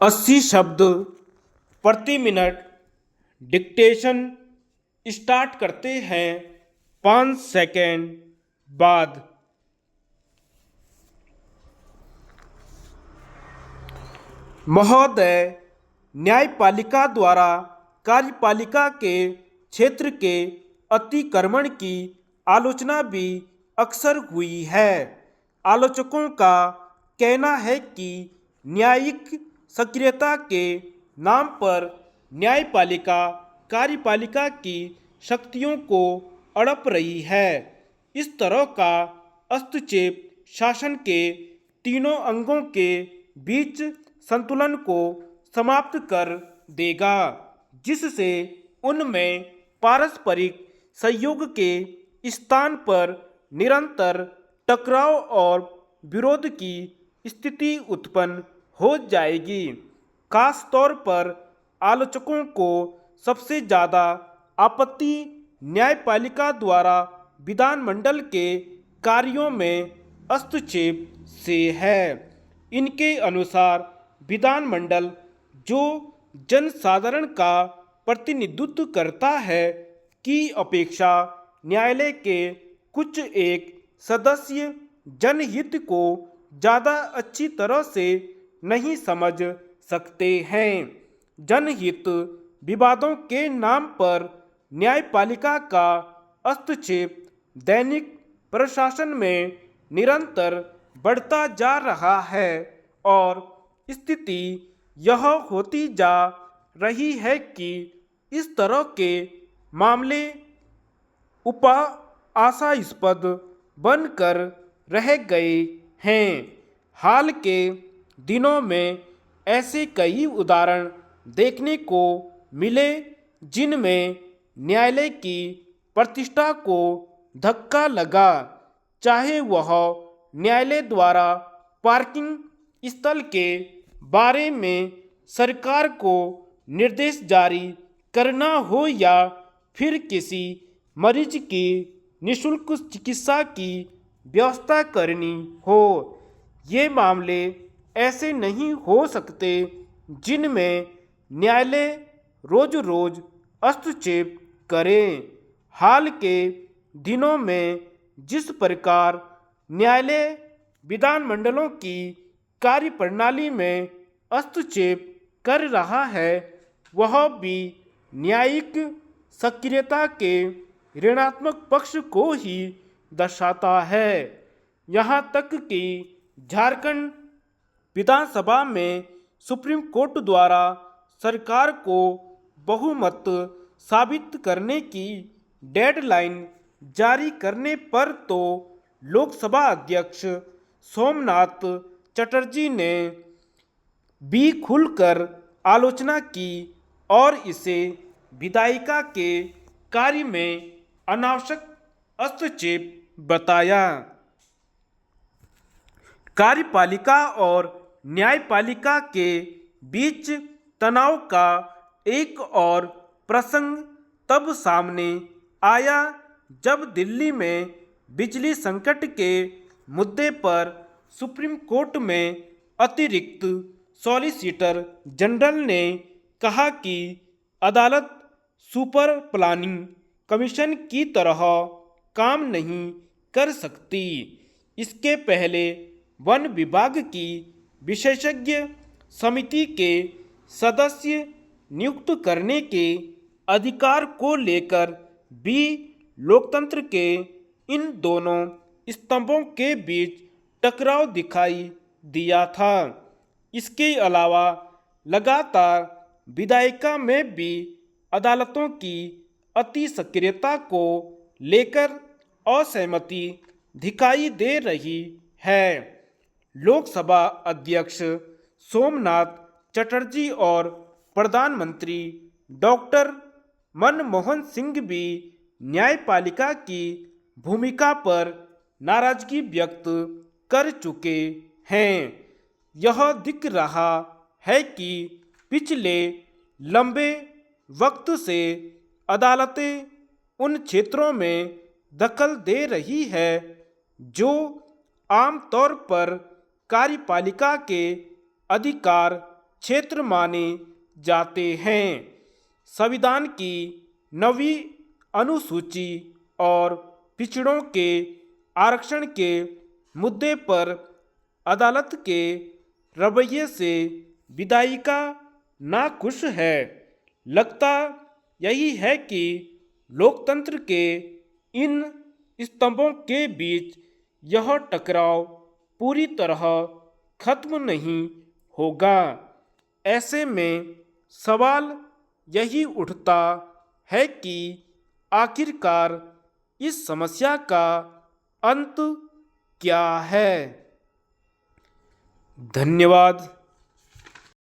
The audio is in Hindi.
80 शब्द प्रति मिनट डिक्टेशन स्टार्ट करते हैं 5 सेकेंड बाद। महोदय, न्यायपालिका द्वारा कार्यपालिका के क्षेत्र के अतिक्रमण की आलोचना भी अक्सर हुई है। आलोचकों का कहना है कि न्यायिक सक्रियता के नाम पर न्यायपालिका कार्यपालिका की शक्तियों को हड़प रही है। इस तरह का हस्तक्षेप शासन के तीनों अंगों के बीच संतुलन को समाप्त कर देगा, जिससे उनमें पारस्परिक सहयोग के स्थान पर निरंतर टकराव और विरोध की स्थिति उत्पन्न हो जाएगी। खास तौर पर आलोचकों को सबसे ज़्यादा आपत्ति न्यायपालिका द्वारा विधानमंडल के कार्यों में हस्तक्षेप से है। इनके अनुसार विधानमंडल, जो जनसाधारण का प्रतिनिधित्व करता है, की अपेक्षा न्यायालय के कुछ एक सदस्य जनहित को ज़्यादा अच्छी तरह से नहीं समझ सकते हैं। जनहित विवादों के नाम पर न्यायपालिका का हस्तक्षेप दैनिक प्रशासन में निरंतर बढ़ता जा रहा है और स्थिति यह होती जा रही है कि इस तरह के मामले आशास्पद बनकर रह गए हैं। हाल के दिनों में ऐसे कई उदाहरण देखने को मिले जिनमें न्यायालय की प्रतिष्ठा को धक्का लगा, चाहे वह न्यायालय द्वारा पार्किंग स्थल के बारे में सरकार को निर्देश जारी करना हो या फिर किसी मरीज की निःशुल्क चिकित्सा की व्यवस्था करनी हो। ये मामले ऐसे नहीं हो सकते जिनमें न्यायालय रोज रोज हस्तक्षेप करे। हाल के दिनों में जिस प्रकार न्यायालय विधानमंडलों की कार्यप्रणाली में हस्तक्षेप कर रहा है, वह भी न्यायिक सक्रियता के ऋणात्मक पक्ष को ही दर्शाता है। यहाँ तक कि झारखंड विधानसभा में सुप्रीम कोर्ट द्वारा सरकार को बहुमत साबित करने की डेडलाइन जारी करने पर तो लोकसभा अध्यक्ष सोमनाथ चटर्जी ने भी खुलकर आलोचना की और इसे विधायिका के कार्य में अनावश्यक हस्तक्षेप बताया। कार्यपालिका और न्यायपालिका के बीच तनाव का एक और प्रसंग तब सामने आया जब दिल्ली में बिजली संकट के मुद्दे पर सुप्रीम कोर्ट में अतिरिक्त सॉलिसिटर जनरल ने कहा कि अदालत सुपर प्लानिंग कमीशन की तरह काम नहीं कर सकती। इसके पहले वन विभाग की विशेषज्ञ समिति के सदस्य नियुक्त करने के अधिकार को लेकर भी लोकतंत्र के इन दोनों स्तंभों के बीच टकराव दिखाई दिया था। इसके अलावा लगातार विधायिका में भी अदालतों की अति सक्रियता को लेकर असहमति दिखाई दे रही है। लोकसभा अध्यक्ष सोमनाथ चटर्जी और प्रधानमंत्री डॉक्टर मनमोहन सिंह भी न्यायपालिका की भूमिका पर नाराजगी व्यक्त कर चुके हैं। यह दिख रहा है कि पिछले लंबे वक्त से अदालतें उन क्षेत्रों में दखल दे रही है जो आमतौर पर कार्यपालिका के अधिकार क्षेत्र माने जाते हैं। संविधान की 9वीं अनुसूची और पिछड़ों के आरक्षण के मुद्दे पर अदालत के रवैये से विधायिका नाखुश है। लगता यही है कि लोकतंत्र के इन स्तंभों के बीच यह टकराव पूरी तरह खत्म नहीं होगा। ऐसे में सवाल यही उठता है कि आखिरकार इस समस्या का अंत क्या है। धन्यवाद।